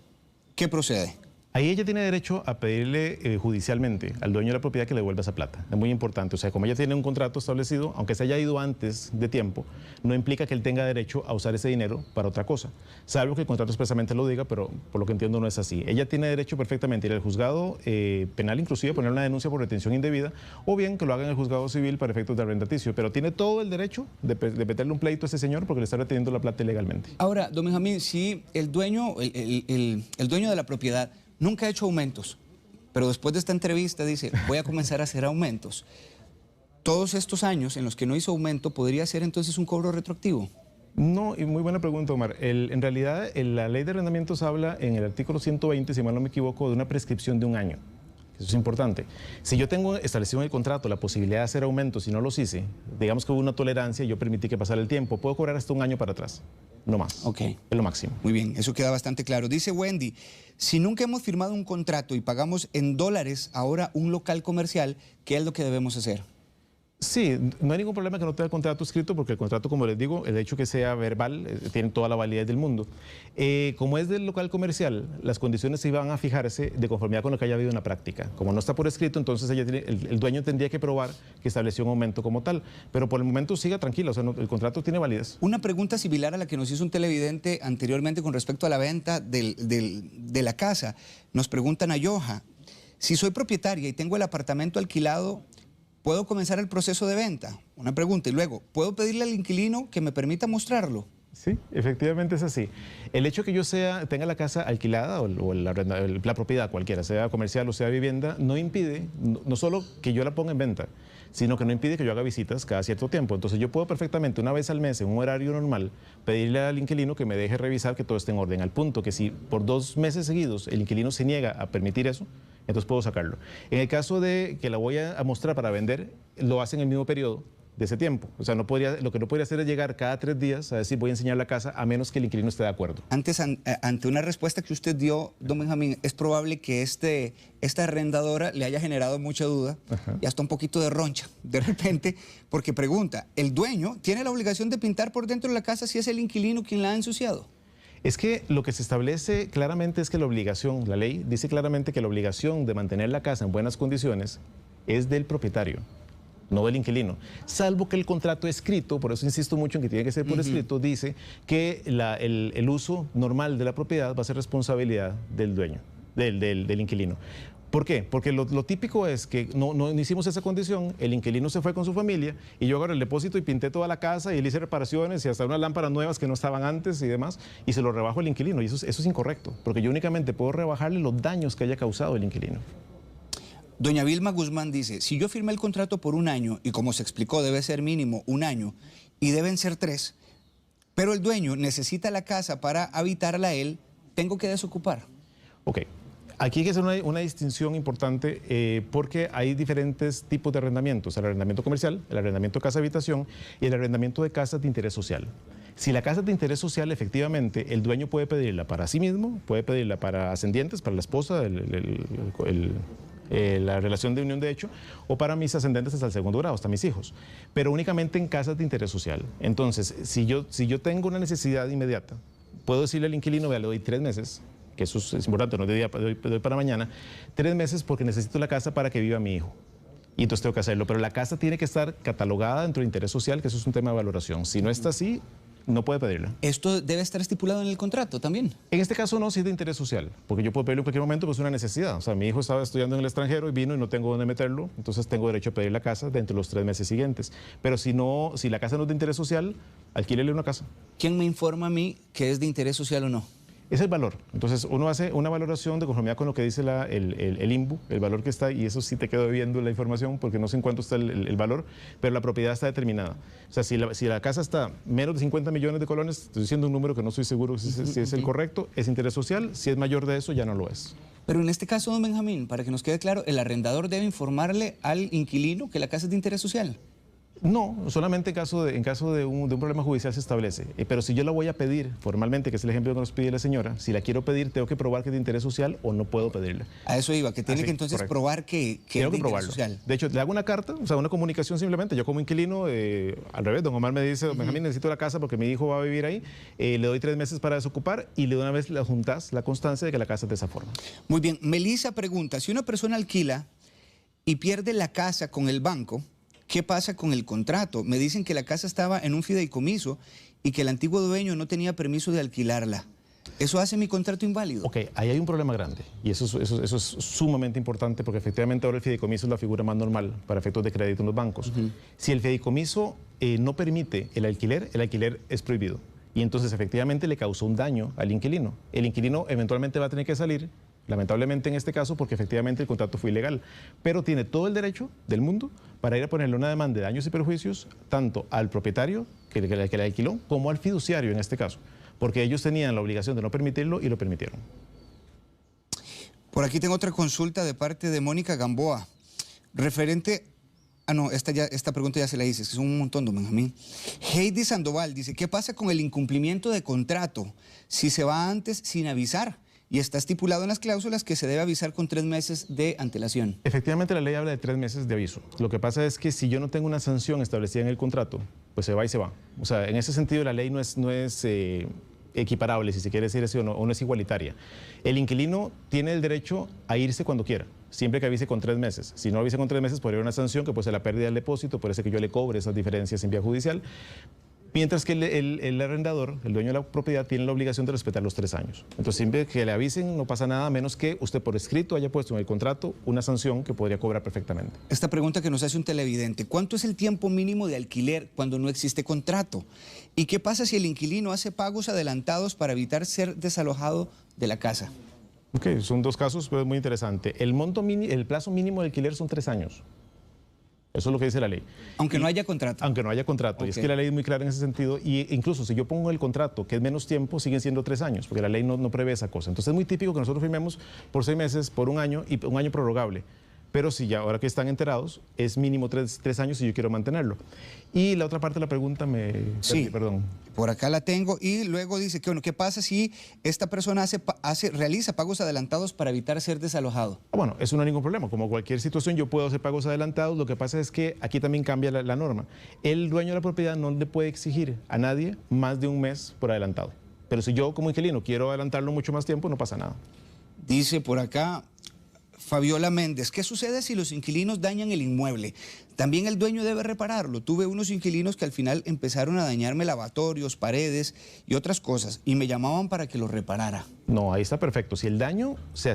¿Qué procede? Ahí ella tiene derecho a pedirle judicialmente al dueño de la propiedad que le devuelva esa plata. Es muy importante. O sea, como ella tiene un contrato establecido, aunque se haya ido antes de tiempo, no implica que él tenga derecho a usar ese dinero para otra cosa. Salvo que el contrato expresamente lo diga, pero por lo que entiendo no es así. Ella tiene derecho perfectamente a ir al juzgado penal, inclusive poner una denuncia por retención indebida, o bien que lo haga en el juzgado civil para efectos de arrendaticio. Pero tiene todo el derecho de meterle un pleito a ese señor porque le está reteniendo la plata ilegalmente. Ahora, don Benjamín, si el dueño, el dueño de la propiedad nunca ha hecho aumentos, pero después de esta entrevista dice, voy a comenzar a hacer aumentos. Todos estos años en los que no hizo aumento, ¿podría ser entonces un cobro retroactivo? No, y muy buena pregunta, Omar. En realidad, la ley de arrendamientos habla en el artículo 120, si mal no me equivoco, de una prescripción de 1 año. Eso es importante. Si yo tengo establecido en el contrato la posibilidad de hacer aumentos y no los hice, digamos que hubo una tolerancia y yo permití que pasara el tiempo, puedo cobrar hasta 1 año para atrás. No más. Ok. Es lo máximo. Muy bien, eso queda bastante claro. Dice Wendy, si nunca hemos firmado un contrato y pagamos en dólares ahora un local comercial, ¿qué es lo que debemos hacer? Sí, no hay ningún problema que no tenga contrato escrito porque el contrato, como les digo, el hecho que sea verbal, tiene toda la validez del mundo. Como es del local comercial, las condiciones se iban a fijarse de conformidad con lo que haya habido en la práctica. Como no está por escrito, entonces el dueño tendría que probar que estableció un aumento como tal. Pero por el momento siga tranquila, o sea, el contrato tiene validez. Una pregunta similar a la que nos hizo un televidente anteriormente con respecto a la venta de la casa. Nos preguntan a Yoja, si soy propietaria y tengo el apartamento alquilado, ¿puedo comenzar el proceso de venta? Una pregunta. Y luego, ¿puedo pedirle al inquilino que me permita mostrarlo? Sí, efectivamente es así. El hecho que yo tenga la casa alquilada o la propiedad cualquiera, sea comercial o sea vivienda, no impide, no solo que yo la ponga en venta, sino que no impide que yo haga visitas cada cierto tiempo. Entonces yo puedo perfectamente una vez al mes, en un horario normal, pedirle al inquilino que me deje revisar que todo esté en orden, al punto que si por 2 meses seguidos el inquilino se niega a permitir eso, entonces puedo sacarlo. En el caso de que la voy a mostrar para vender, lo hace en el mismo periodo de ese tiempo. O sea, lo que no podría hacer es llegar cada 3 días a decir voy a enseñar la casa a menos que el inquilino esté de acuerdo. Antes, ante una respuesta que usted dio, don Benjamín, es probable que esta arrendadora le haya generado mucha duda y hasta un poquito de roncha, de repente, porque pregunta, ¿el dueño tiene la obligación de pintar por dentro de la casa si es el inquilino quien la ha ensuciado? Es que lo que se establece claramente es que la ley dice claramente que la obligación de mantener la casa en buenas condiciones es del propietario, no del inquilino. Salvo que el contrato escrito, por eso insisto mucho en que tiene que ser por escrito, dice que el uso normal de la propiedad va a ser responsabilidad del dueño, del inquilino. ¿Por qué? Porque lo típico es que no hicimos esa condición, el inquilino se fue con su familia y yo agarré el depósito y pinté toda la casa y le hice reparaciones y hasta unas lámparas nuevas que no estaban antes y demás y se lo rebajo al inquilino y eso es incorrecto, porque yo únicamente puedo rebajarle los daños que haya causado el inquilino. Doña Vilma Guzmán dice, si yo firmé el contrato por 1 año y como se explicó debe ser mínimo 1 año y deben ser 3, pero el dueño necesita la casa para habitarla él, ¿tengo que desocupar? Ok. Aquí hay que hacer una distinción importante porque hay diferentes tipos de arrendamientos. El arrendamiento comercial, el arrendamiento casa-habitación y el arrendamiento de casas de interés social. Si la casa es de interés social, efectivamente, el dueño puede pedirla para sí mismo, puede pedirla para ascendientes, para la esposa, la relación de unión de hecho, o para mis ascendentes hasta el segundo grado, hasta mis hijos, pero únicamente en casas de interés social. Entonces, si yo tengo una necesidad inmediata, puedo decirle al inquilino, vea, le doy 3 meses, que eso es importante, no de doy para mañana, 3 meses porque necesito la casa para que viva mi hijo. Y entonces tengo que hacerlo, pero la casa tiene que estar catalogada dentro de interés social, que eso es un tema de valoración. Si no está así, no puede pedirla. ¿Esto debe estar estipulado en el contrato también? En este caso no, sí es de interés social, porque yo puedo pedirlo en cualquier momento, pues es una necesidad. O sea, mi hijo estaba estudiando en el extranjero y vino y no tengo dónde meterlo, entonces tengo derecho a pedir la casa dentro de los 3 meses siguientes. Pero si la casa no es de interés social, alquílele una casa. ¿Quién me informa a mí que es de interés social o no? Es el valor. Entonces, uno hace una valoración de conformidad con lo que dice el INVU, el valor que está, y eso sí te quedo debiendo la información porque no sé en cuánto está el valor, pero la propiedad está determinada. O sea, si la casa está menos de 50 millones de colones, estoy diciendo un número que no estoy seguro si es el correcto, es interés social. Si es mayor de eso, ya no lo es. Pero en este caso, don Benjamín, para que nos quede claro, el arrendador debe informarle al inquilino que la casa es de interés social. No, solamente en caso de un problema judicial se establece. Pero si yo la voy a pedir formalmente, que es el ejemplo que nos pide la señora, si la quiero pedir, tengo que probar que es de interés social o no puedo pedirla. A eso iba, que tiene que entonces correcto. probar que es de interés social. De hecho, le hago una carta, o sea, una comunicación simplemente. Yo como inquilino, al revés, don Omar me dice, don Benjamín, necesito la casa porque mi hijo va a vivir ahí, le doy 3 meses para desocupar y de una vez le adjuntas la constancia de que la casa es de esa forma. Muy bien, Melissa pregunta, si una persona alquila y pierde la casa con el banco, ¿qué pasa con el contrato? Me dicen que la casa estaba en un fideicomiso y que el antiguo dueño no tenía permiso de alquilarla. ¿Eso hace mi contrato inválido? Ok, ahí hay un problema grande y eso es sumamente importante porque efectivamente ahora el fideicomiso es la figura más normal para efectos de crédito en los bancos. Si el fideicomiso no permite el alquiler es prohibido y entonces efectivamente le causó un daño al inquilino. El inquilino eventualmente va a tener que salir, lamentablemente en este caso, porque efectivamente el contrato fue ilegal, pero tiene todo el derecho del mundo para ir a ponerle una demanda de daños y perjuicios tanto al propietario que le alquiló como al fiduciario en este caso, porque ellos tenían la obligación de no permitirlo y lo permitieron. Por aquí tengo otra consulta de parte de Mónica Gamboa, referente... Ah, no, esta pregunta ya se la hice, es que son un montón, don Benjamín. Heidi Sandoval dice, ¿qué pasa con el incumplimiento de contrato si se va antes sin avisar? Y está estipulado en las cláusulas que se debe avisar con 3 meses de antelación. Efectivamente, la ley habla de 3 meses de aviso. Lo que pasa es que si yo no tengo una sanción establecida en el contrato, pues se va y se va. O sea, en ese sentido la ley no es equiparable, si se quiere decir así, o no es igualitaria. El inquilino tiene el derecho a irse cuando quiera, siempre que avise con 3 meses. Si no avise con 3 meses, podría haber una sanción que puede ser la pérdida del depósito, puede ser que yo le cobre esas diferencias en vía judicial. Mientras que el arrendador, el dueño de la propiedad, tiene la obligación de respetar los 3 años. Entonces, siempre que le avisen, no pasa nada, a menos que usted por escrito haya puesto en el contrato una sanción que podría cobrar perfectamente. Esta pregunta que nos hace un televidente, ¿cuánto es el tiempo mínimo de alquiler cuando no existe contrato? ¿Y qué pasa si el inquilino hace pagos adelantados para evitar ser desalojado de la casa? Ok, son 2 casos, pero es muy interesante. El plazo mínimo de alquiler son 3 años. Eso es lo que dice la ley. Aunque no haya contrato. Aunque no haya contrato. Okay. Y es que la ley es muy clara en ese sentido. Y incluso si yo pongo el contrato, que es menos tiempo, siguen siendo 3 años, porque la ley no prevé esa cosa. Entonces es muy típico que nosotros firmemos por 6 meses, por 1 año y 1 año prorrogable. Pero si ya ahora que están enterados, es mínimo 3 años y yo quiero mantenerlo. Y la otra parte de la pregunta Sí, perdón. Por acá la tengo y luego dice que, bueno, ¿qué pasa si esta persona realiza pagos adelantados para evitar ser desalojado? Bueno, eso no hay ningún problema. Como cualquier situación, yo puedo hacer pagos adelantados. Lo que pasa es que aquí también cambia la norma. El dueño de la propiedad no le puede exigir a nadie más de 1 mes por adelantado. Pero si yo como inquilino quiero adelantarlo mucho más tiempo, no pasa nada. Dice por acá Fabiola Méndez, ¿qué sucede si los inquilinos dañan el inmueble? También el dueño debe repararlo. Tuve unos inquilinos que al final empezaron a dañarme lavatorios, paredes y otras cosas y me llamaban para que los reparara. No, ahí está perfecto. Si el daño, o sea,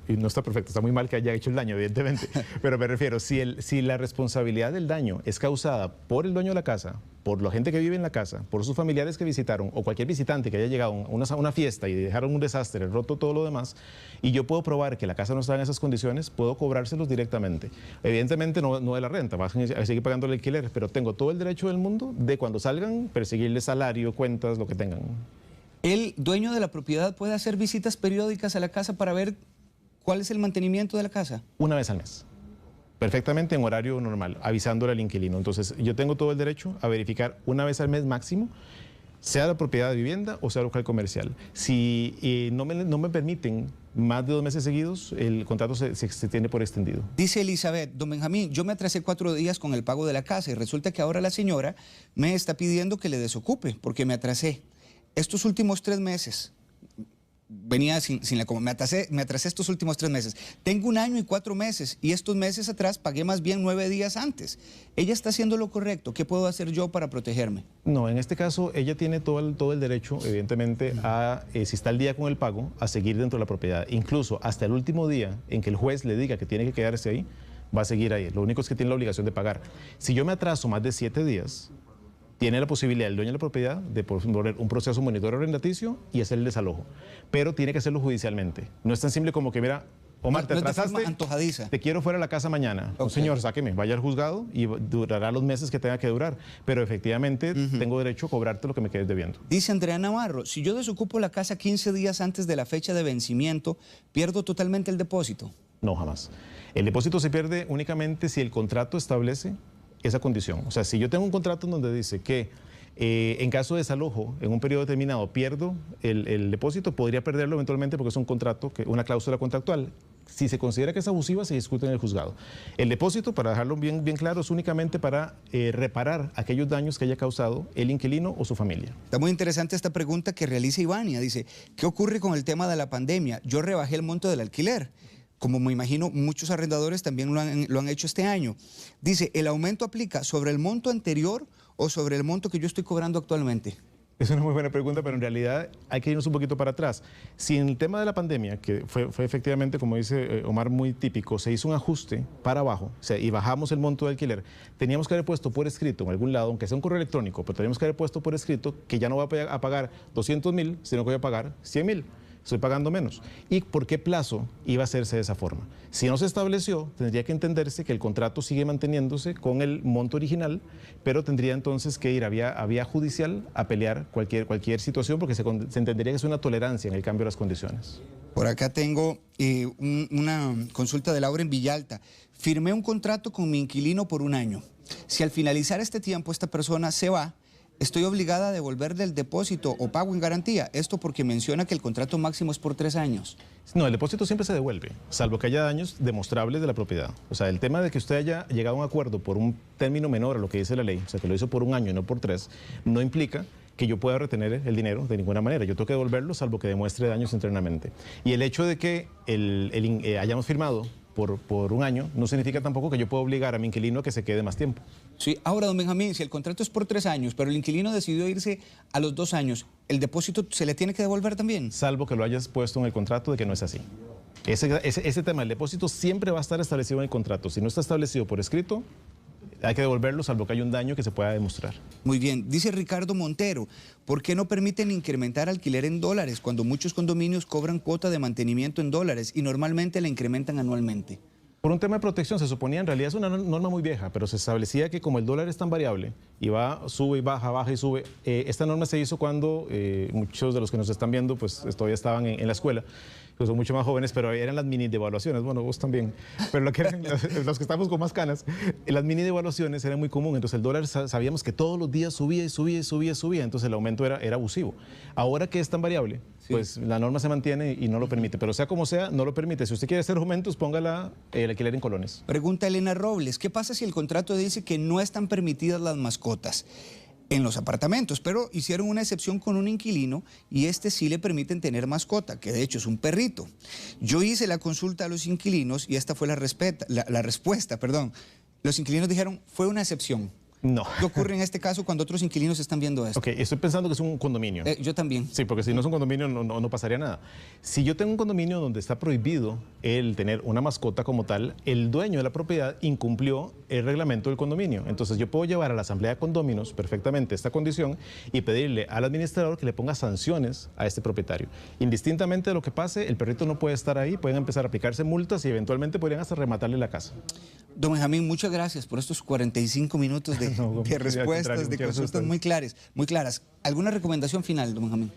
no está perfecto, está muy mal que haya hecho el daño, evidentemente, pero me refiero, si la responsabilidad del daño es causada por el dueño de la casa, por la gente que vive en la casa, por sus familiares que visitaron o cualquier visitante que haya llegado a una fiesta y dejaron un desastre, roto todo lo demás, y yo puedo probar que la casa no está en esas condiciones, puedo cobrárselos directamente. Evidentemente no de la renta, vas a seguir pagando el alquiler, pero tengo todo el derecho del mundo de cuando salgan perseguirles salario, cuentas, lo que tengan. ¿El dueño de la propiedad puede hacer visitas periódicas a la casa para ver cuál es el mantenimiento de la casa? 1 vez al mes. Perfectamente en horario normal, avisándole al inquilino. Entonces, yo tengo todo el derecho a verificar 1 vez al mes máximo, sea la propiedad de vivienda o sea local comercial. Si no me permiten más de 2 meses seguidos, el contrato se tiene por extendido. Dice Elizabeth, don Benjamín, yo me atrasé 4 días con el pago de la casa y resulta que ahora la señora me está pidiendo que le desocupe porque me atrasé. Estos últimos 3 meses, venía sin la coma, me atrasé estos últimos 3 meses. Tengo 1 año y 4 meses y estos meses atrás pagué más bien 9 días antes. Ella está haciendo lo correcto. ¿Qué puedo hacer yo para protegerme? No, en este caso ella tiene todo el derecho, evidentemente, si está al día con el pago, a seguir dentro de la propiedad. Incluso hasta el último día en que el juez le diga que tiene que quedarse ahí, va a seguir ahí. Lo único es que tiene la obligación de pagar. Si yo me atraso más de 7 días, tiene la posibilidad el dueño de la propiedad de poner un proceso monitoreo arrendaticio y hacer el desalojo. Pero tiene que hacerlo judicialmente. No es tan simple como que, mira, Omar, te atrasaste, antojadiza. Te quiero fuera de la casa mañana. Okay. Señor, sáqueme, vaya al juzgado y durará los meses que tenga que durar. Pero efectivamente tengo derecho a cobrarte lo que me quedes debiendo. Dice Andrea Navarro, si yo desocupo la casa 15 días antes de la fecha de vencimiento, ¿pierdo totalmente el depósito? No, jamás. El depósito se pierde únicamente si el contrato establece esa condición. O sea, si yo tengo un contrato en donde dice que en caso de desalojo, en un periodo determinado, pierdo el depósito, podría perderlo eventualmente porque es un contrato, una cláusula contractual. Si se considera que es abusiva, se discute en el juzgado. El depósito, para dejarlo bien claro, es únicamente para reparar aquellos daños que haya causado el inquilino o su familia. Está muy interesante esta pregunta que realiza Ivania. Dice, ¿qué ocurre con el tema de la pandemia? Yo rebajé el monto del alquiler. Como me imagino, muchos arrendadores también lo han hecho este año. Dice, ¿el aumento aplica sobre el monto anterior o sobre el monto que yo estoy cobrando actualmente? Es una muy buena pregunta, pero en realidad hay que irnos un poquito para atrás. Si en el tema de la pandemia, que fue efectivamente, como dice Omar, muy típico, se hizo un ajuste para abajo, o sea, y bajamos el monto de alquiler, teníamos que haber puesto por escrito en algún lado, aunque sea un correo electrónico, pero teníamos que haber puesto por escrito que ya no voy a pagar 200,000, sino que voy a pagar 100,000. Estoy pagando menos. ¿Y por qué plazo iba a hacerse de esa forma? Si no se estableció, tendría que entenderse que el contrato sigue manteniéndose con el monto original, pero tendría entonces que ir a vía judicial a pelear cualquier situación, porque se entendería que es una tolerancia en el cambio de las condiciones. Por acá tengo una consulta de Laura en Villalta. Firmé un contrato con mi inquilino por 1 año. Si al finalizar este tiempo esta persona se va, estoy obligada a devolverle el depósito o pago en garantía. Esto porque menciona que el contrato máximo es por 3 años. No, el depósito siempre se devuelve, salvo que haya daños demostrables de la propiedad. O sea, el tema de que usted haya llegado a un acuerdo por un término menor a lo que dice la ley, o sea, que lo hizo por 1 año y no por 3, no implica que yo pueda retener el dinero de ninguna manera. Yo tengo que devolverlo, salvo que demuestre daños internamente. Y el hecho de que hayamos firmado por 1 año no significa tampoco que yo pueda obligar a mi inquilino a que se quede más tiempo. Sí, ahora, don Benjamín, si el contrato es por 3 años, pero el inquilino decidió irse a los 2 años, ¿el depósito se le tiene que devolver también? Salvo que lo hayas puesto en el contrato de que no es así. Ese tema del depósito siempre va a estar establecido en el contrato. Si no está establecido por escrito, hay que devolverlo, salvo que haya un daño que se pueda demostrar. Muy bien. Dice Ricardo Montero, ¿por qué no permiten incrementar alquiler en dólares cuando muchos condominios cobran cuota de mantenimiento en dólares y normalmente la incrementan anualmente? Por un tema de protección, se suponía, en realidad es una norma muy vieja, pero se establecía que como el dólar es tan variable y va, sube y baja, baja y sube, esta norma se hizo cuando muchos de los que nos están viendo pues todavía estaban en la escuela, que son mucho más jóvenes, pero eran las mini devaluaciones, bueno, vos también, pero lo que eran los que estamos con más canas, las mini devaluaciones eran muy común, entonces el dólar sabíamos que todos los días subía y subía y subía y subía, entonces el aumento era abusivo. Ahora que es tan variable, pues la norma se mantiene y no lo permite, pero sea como sea, no lo permite. Si usted quiere hacer aumentos, póngala el alquiler en colones. Pregunta Elena Robles, ¿qué pasa si el contrato dice que no están permitidas las mascotas en los apartamentos, pero hicieron una excepción con un inquilino y sí le permiten tener mascota, que de hecho es un perrito? Yo hice la consulta a los inquilinos y esta fue la respuesta. Los inquilinos dijeron, fue una excepción. No. ¿Qué ocurre en este caso cuando otros inquilinos están viendo esto? Ok, estoy pensando que es un condominio. Yo también. Sí, porque si no es un condominio no pasaría nada. Si yo tengo un condominio donde está prohibido el tener una mascota como tal, el dueño de la propiedad incumplió el reglamento del condominio. Entonces yo puedo llevar a la asamblea de condóminos perfectamente esta condición y pedirle al administrador que le ponga sanciones a este propietario. Indistintamente de lo que pase, el perrito no puede estar ahí, pueden empezar a aplicarse multas y eventualmente podrían hasta rematarle la casa. Don Benjamín, muchas gracias por estos 45 minutos de respuestas, de consultas muy claras. ¿Alguna recomendación final, don Benjamín?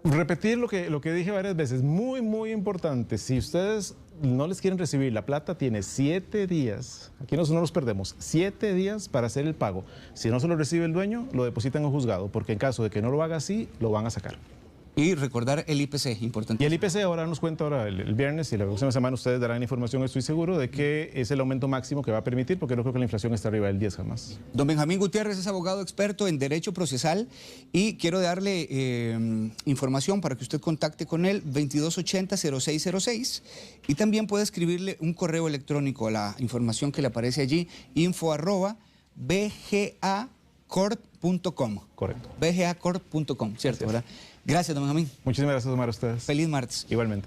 Repetir lo que dije varias veces, muy, muy importante. Si ustedes no les quieren recibir la plata, tiene 7 días, aquí no los perdemos, 7 días para hacer el pago. Si no se lo recibe el dueño, lo depositan en un juzgado, porque en caso de que no lo haga así, lo van a sacar. Y recordar el IPC, importante. Y el IPC ahora nos cuenta el viernes y la próxima semana ustedes darán información, estoy seguro, de que es el aumento máximo que va a permitir, porque no creo que la inflación esté arriba del 10 jamás. Don Benjamín Gutiérrez es abogado experto en Derecho Procesal y quiero darle información para que usted contacte con él, 2280-0606, y también puede escribirle un correo electrónico a la información que le aparece allí, info@bgacorp.com. Correcto. bgacorp.com, ¿cierto? ¿Verdad? Gracias, don Benjamín. Muchísimas gracias, Omar, a ustedes. Feliz martes. Igualmente.